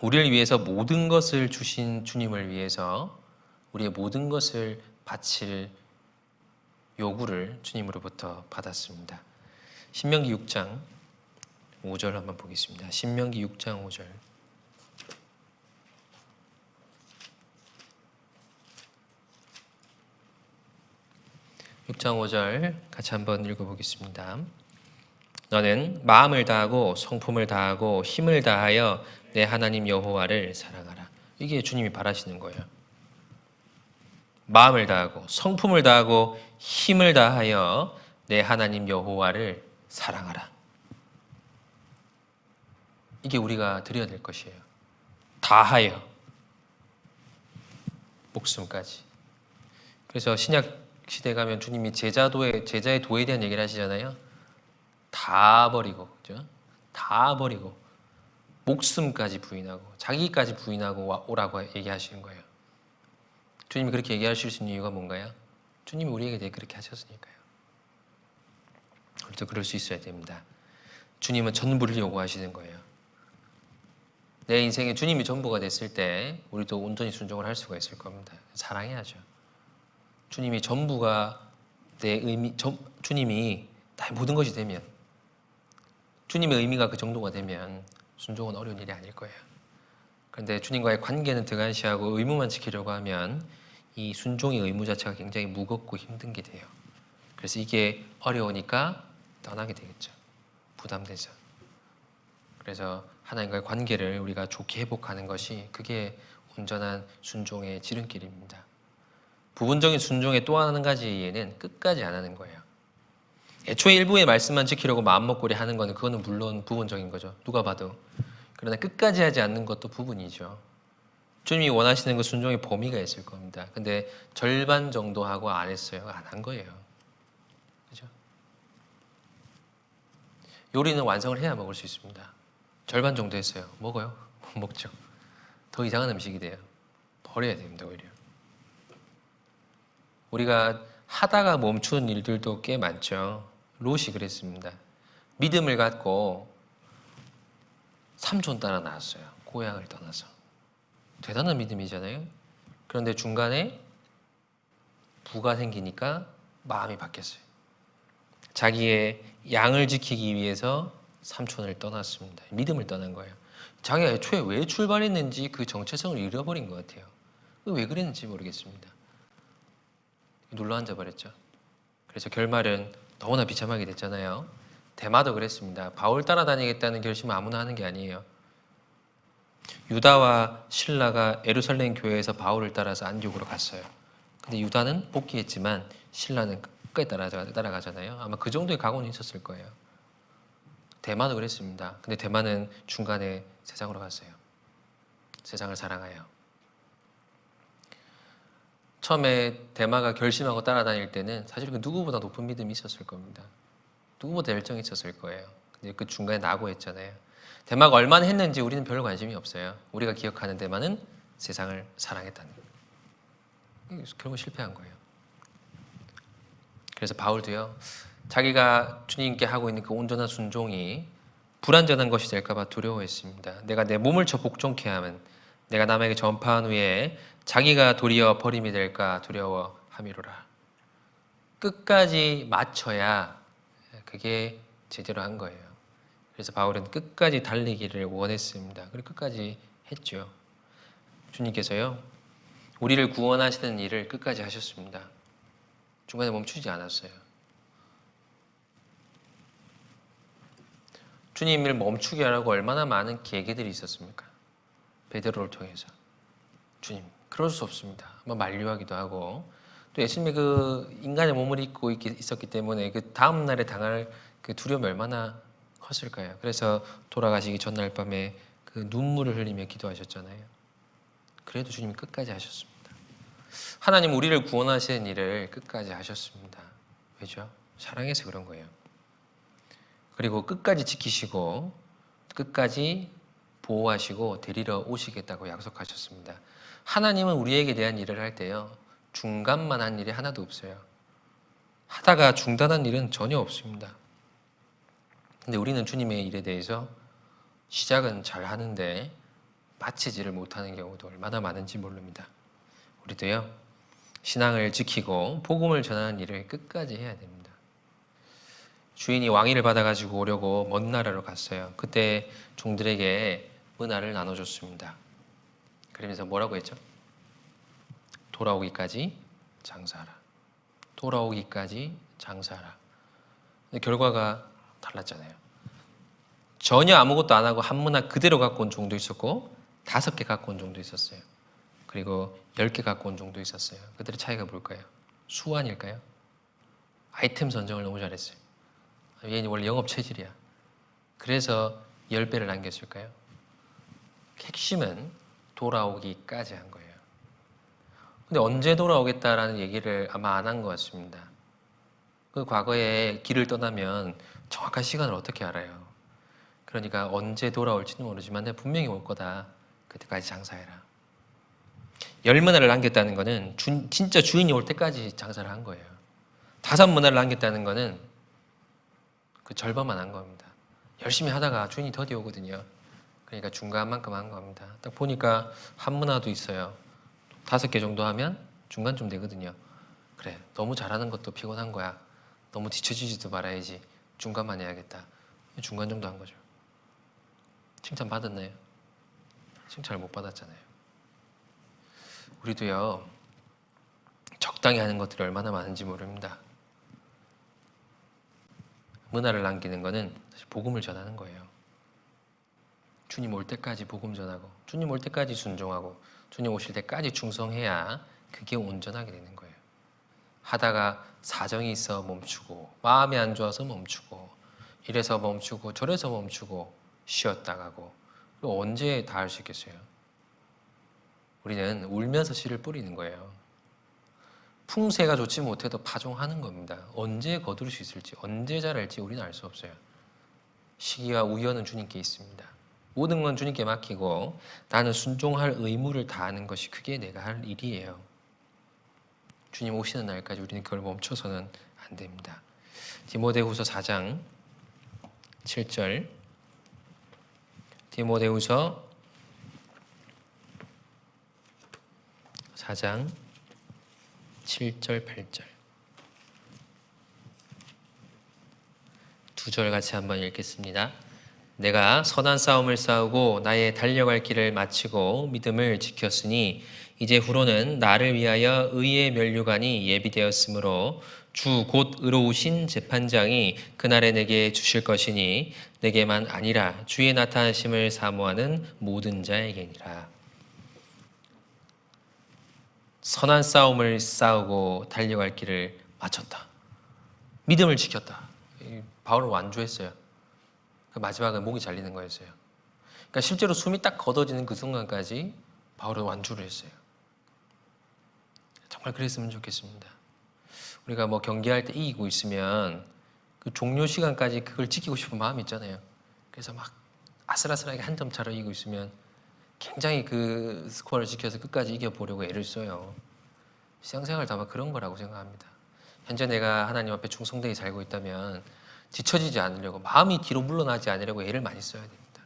우리를 위해서 모든 것을 주신 주님을 위해서 우리의 모든 것을 바칠 요구를 주님으로부터 받았습니다. 신명기 6장 5절 한번 보겠습니다. 신명기 6장 5절. (6장 5절) 같이 한번 읽어보겠습니다. 너는 마음을 다하고 성품을 다하고 힘을 다하여 내 하나님 여호와를 사랑하라. 이게 주님이 바라시는 거예요. 마음을 다하고 성품을 다하고 힘을 다하여 내 하나님 여호와를 사랑하라. 이게 우리가 드려야 될 것이에요. 다하여 목숨까지. 그래서 신약 시대 가면 주님이 제자의 도에 대한 얘기를 하시잖아요. 다 버리고, 그죠? 다 버리고 목숨까지 부인하고 자기까지 부인하고 오라고 얘기하시는 거예요. 주님이 그렇게 얘기하실 수 있는 이유가 뭔가요? 주님이 우리에게 대해 그렇게 하셨으니까요. 우리도 그럴 수 있어야 됩니다. 주님은 전부를 요구하시는 거예요. 내 인생에 주님이 전부가 됐을 때 우리도 온전히 순종을 할 수가 있을 겁니다. 사랑해야죠. 주님이 전부가 주님이 다 모든 것이 되면, 주님의 의미가 그 정도가 되면 순종은 어려운 일이 아닐 거예요. 그런데 주님과의 관계는 등한시하고 의무만 지키려고 하면 이 순종의 의무 자체가 굉장히 무겁고 힘든 게 돼요. 그래서 이게 어려우니까 떠나게 되겠죠. 부담돼서. 그래서 하나님과의 관계를 우리가 좋게 회복하는 것이 그게 온전한 순종의 지름길입니다. 부분적인 순종의 또 한 가지 예는 끝까지 안 하는 거예요. 애초에 일부의 말씀만 지키려고 마음먹고리 하는 거는 그거는 물론 부분적인 거죠. 누가 봐도. 그러나 끝까지 하지 않는 것도 부분이죠. 주님이 원하시는 그 순종의 범위가 있을 겁니다. 근데 절반 정도 하고 안 했어요. 안 한 거예요. 그죠? 요리는 완성을 해야 먹을 수 있습니다. 절반 정도 했어요. 먹어요? 못 먹죠. 더 이상한 음식이 돼요. 버려야 됩니다. 오히려. 우리가 하다가 멈추는 일들도 꽤 많죠. 롯이 그랬습니다. 믿음을 갖고 삼촌 따라 나왔어요. 고향을 떠나서. 대단한 믿음이잖아요. 그런데 중간에 부가 생기니까 마음이 바뀌었어요. 자기의 양을 지키기 위해서 삼촌을 떠났습니다. 믿음을 떠난 거예요. 자기가 애초에 왜 출발했는지 그 정체성을 잃어버린 것 같아요. 왜 그랬는지 모르겠습니다. 눌러앉아 버렸죠. 그래서 결말은 너무나 비참하게 됐잖아요. 데마도 그랬습니다. 바울 따라다니겠다는 결심은 아무나 하는 게 아니에요. 유다와 실라가 예루살렘 교회에서 바울을 따라서 안디옥으로 갔어요. 근데 유다는 복귀했지만 실라는 끝까지 따라가잖아요. 아마 그 정도의 각오는 있었을 거예요. 데마도 그랬습니다. 근데 데마는 중간에 세상으로 갔어요. 세상을 사랑하여. 처음에 데마가 결심하고 따라다닐 때는 사실 그 누구보다 높은 믿음이 있었을 겁니다. 누구보다 열정이 있었을 거예요. 근데 그 중간에 낙오했잖아요. 데마가 얼마나 했는지 우리는 별로 관심이 없어요. 우리가 기억하는 데마는 세상을 사랑했다는 거예요. 결국 실패한 거예요. 그래서 바울도요, 자기가 주님께 하고 있는 그 온전한 순종이 불완전한 것이 될까 봐 두려워했습니다. 내가 내 몸을 저 복종케 하면 내가 남에게 전파한 후에 자기가 도리어 버림이 될까 두려워함이로라. 끝까지 맞춰야 그게 제대로 한 거예요. 그래서 바울은 끝까지 달리기를 원했습니다. 그리고 끝까지 했죠. 주님께서요, 우리를 구원하시는 일을 끝까지 하셨습니다. 중간에 멈추지 않았어요. 주님을 멈추게 하라고 얼마나 많은 계기들이 있었습니까? 베드로를 통해서. 주님, 그럴 수 없습니다. 만류하기도 하고, 또 예수님이 그 인간의 몸을 입고 있었기 때문에 그 다음 날에 당할 그 두려움이 얼마나 컸을까요? 그래서 돌아가시기 전날 밤에 그 눈물을 흘리며 기도하셨잖아요. 그래도 주님이 끝까지 하셨습니다. 하나님 우리를 구원하시는 일을 끝까지 하셨습니다. 왜죠? 사랑해서 그런 거예요. 그리고 끝까지 지키시고 끝까지 보호하시고 데리러 오시겠다고 약속하셨습니다. 하나님은 우리에게 대한 일을 할 때요, 중간만 한 일이 하나도 없어요. 하다가 중단한 일은 전혀 없습니다. 근데 우리는 주님의 일에 대해서 시작은 잘 하는데 마치지를 못하는 경우도 얼마나 많은지 모릅니다. 우리도요, 신앙을 지키고 복음을 전하는 일을 끝까지 해야 됩니다. 주인이 왕위를 받아가지고 오려고 먼 나라로 갔어요. 그때 종들에게 은하를 나눠줬습니다. 그러면서 뭐라고 했죠? 돌아오기까지 장사하라. 돌아오기까지 장사하라. 근데 결과가 달랐잖아요. 전혀 아무것도 안 하고 한 문화 그대로 갖고 온 종도 있었고 5개 갖고 온 종도 있었어요. 그리고 10개 갖고 온 종도 있었어요. 그들의 차이가 뭘까요? 수 아닐까요? 아이템 선정을 너무 잘했어요. 얘는 원래 영업 체질이야. 그래서 10배를 남겼을까요? 핵심은 돌아오기까지 한 거예요. 근데 언제 돌아오겠다라는 얘기를 아마 안 한 것 같습니다. 그 과거에 길을 떠나면 정확한 시간을 어떻게 알아요? 그러니까 언제 돌아올지는 모르지만 내가 분명히 올 거다. 그때까지 장사해라. 10문화를 남겼다는 거는 진짜 주인이 올 때까지 장사를 한 거예요. 5문화를 남겼다는 거는 그 절반만 한 겁니다. 열심히 하다가 주인이 더디 오거든요. 그러니까 중간만큼 한 겁니다. 딱 보니까 한 문화도 있어요. 5개 정도 하면 중간쯤 되거든요. 그래, 너무 잘하는 것도 피곤한 거야. 너무 뒤처지지도 말아야지. 중간만 해야겠다. 중간 정도 한 거죠. 칭찬 받았나요? 칭찬을 못 받았잖아요. 우리도요, 적당히 하는 것들이 얼마나 많은지 모릅니다. 문화를 남기는 거는 사실 복음을 전하는 거예요. 주님 올 때까지 복음 전하고 주님 올 때까지 순종하고 주님 오실 때까지 충성해야 그게 온전하게 되는 거예요. 하다가 사정이 있어 멈추고 마음이 안 좋아서 멈추고 이래서 멈추고 저래서 멈추고 쉬었다 가고 언제 다 할 수 있겠어요? 우리는 울면서 씨를 뿌리는 거예요. 풍세가 좋지 못해도 파종하는 겁니다. 언제 거둘 수 있을지 언제 자랄지 우리는 알 수 없어요. 시기와 우연은 주님께 있습니다. 모든 건 주님께 맡기고 나는 순종할 의무를 다하는 것이 그게 내가 할 일이에요. 주님 오시는 날까지 우리는 그걸 멈춰서는 안 됩니다. 디모데후서 4장 7절 디모데후서 4장 7절 8절 두 절 같이 한번 읽겠습니다. 내가 선한 싸움을 싸우고 나의 달려갈 길을 마치고 믿음을 지켰으니 이제 후로는 나를 위하여 의의 면류관이 예비되었으므로 주 곧 의로우신 재판장이 그날에 내게 주실 것이니 내게만 아니라 주의 나타나심을 사모하는 모든 자에게니라. 선한 싸움을 싸우고 달려갈 길을 마쳤다. 믿음을 지켰다. 바울은 완주했어요. 마지막에 목이 잘리는 거였어요. 그러니까 실제로 숨이 딱 걷어지는 그 순간까지 바울은 완주를 했어요. 정말 그랬으면 좋겠습니다. 우리가 뭐 경기할 때 이기고 있으면 그 종료 시간까지 그걸 지키고 싶은 마음이 있잖아요. 그래서 막 아슬아슬하게 한 점 차로 이기고 있으면 굉장히 그 스코어를 지켜서 끝까지 이겨보려고 애를 써요. 신앙생활도 아마 그런 거라고 생각합니다. 현재 내가 하나님 앞에 충성되게 살고 있다면 뒤처지지 않으려고, 마음이 뒤로 물러나지 않으려고 애를 많이 써야 됩니다.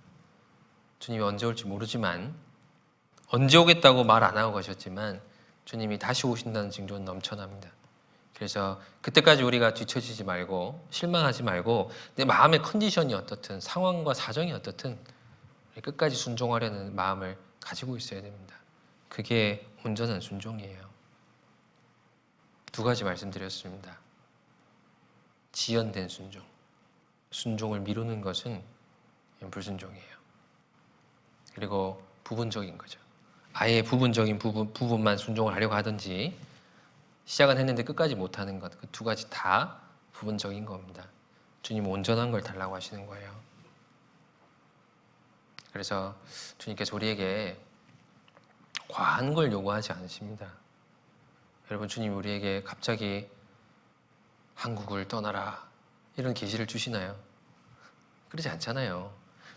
주님이 언제 올지 모르지만, 언제 오겠다고 말 안 하고 가셨지만 주님이 다시 오신다는 징조는 넘쳐납니다. 그래서 그때까지 우리가 뒤처지지 말고 실망하지 말고 내 마음의 컨디션이 어떻든 상황과 사정이 어떻든 끝까지 순종하려는 마음을 가지고 있어야 됩니다. 그게 온전한 순종이에요. 두 가지 말씀드렸습니다. 지연된 순종, 순종을 미루는 것은 불순종이에요. 그리고 부분적인 거죠. 아예 부분적인 부분만 순종을 하려고 하든지, 시작은 했는데 끝까지 못하는 것, 그 두 가지 다 부분적인 겁니다. 주님은 온전한 걸 달라고 하시는 거예요. 그래서 주님께서 우리에게 과한 걸 요구하지 않으십니다. 여러분, 주님이 우리에게 갑자기 한국을 떠나라 이런 계시를 주시나요? 그러지 않잖아요.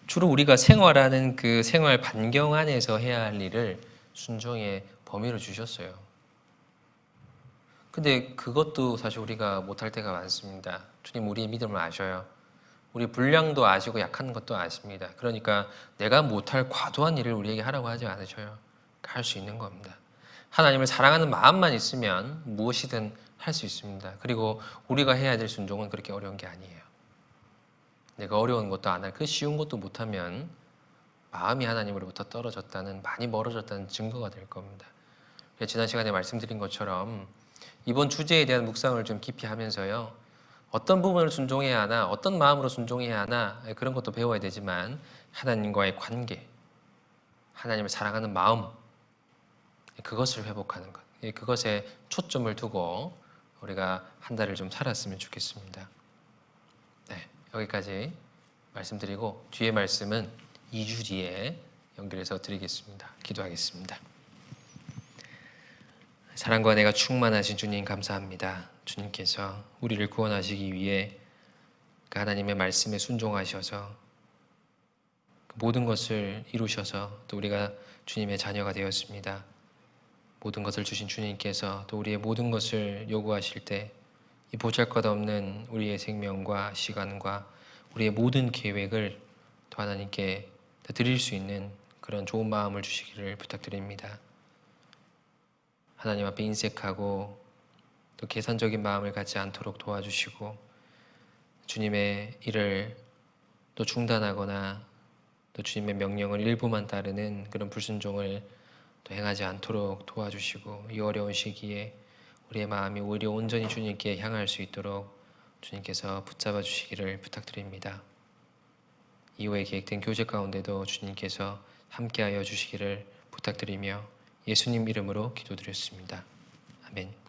주로 우리가 생활하는 그 생활 반경 안에서 해야 할 일을 순종의 범위로 주셨어요. 근데 그것도 사실 우리가 못할 때가 많습니다. 주님 우리의 믿음을 아셔요. 우리 분량도 아시고 약한 것도 아십니다. 그러니까 내가 못할 과도한 일을 우리에게 하라고 하지 않으셔요. 할 수 있는 겁니다. 하나님을 사랑하는 마음만 있으면 무엇이든 할 수 있습니다. 그리고 우리가 해야 될 순종은 그렇게 어려운 게 아니에요. 내가 어려운 것도 안 할, 그 쉬운 것도 못하면 마음이 하나님으로부터 떨어졌다는, 많이 멀어졌다는 증거가 될 겁니다. 지난 시간에 말씀드린 것처럼 이번 주제에 대한 묵상을 좀 깊이 하면서요, 어떤 부분을 순종해야 하나, 어떤 마음으로 순종해야 하나, 그런 것도 배워야 되지만 하나님과의 관계, 하나님을 사랑하는 마음, 그것을 회복하는 것, 그것에 초점을 두고 우리가 한 달을 좀 살았으면 좋겠습니다. 네, 여기까지 말씀드리고 뒤에 말씀은 2주 뒤에 연결해서 드리겠습니다. 기도하겠습니다. 사랑과 내가 충만하신 주님 감사합니다. 주님께서 우리를 구원하시기 위해 그 하나님의 말씀에 순종하셔서 모든 것을 이루셔서 또 우리가 주님의 자녀가 되었습니다. 모든 것을 주신 주님께서 또 우리의 모든 것을 요구하실 때 이 보잘것없는 우리의 생명과 시간과 우리의 모든 계획을 또 하나님께 드릴 수 있는 그런 좋은 마음을 주시기를 부탁드립니다. 하나님 앞에 인색하고 또 계산적인 마음을 갖지 않도록 도와주시고, 주님의 일을 또 중단하거나 또 주님의 명령을 일부만 따르는 그런 불순종을 또 행하지 않도록 도와주시고, 이 어려운 시기에 우리의 마음이 오히려 온전히 주님께 향할 수 있도록 주님께서 붙잡아 주시기를 부탁드립니다. 이후에 계획된 교제 가운데도 주님께서 함께하여 주시기를 부탁드리며 예수님 이름으로 기도드렸습니다. 아멘.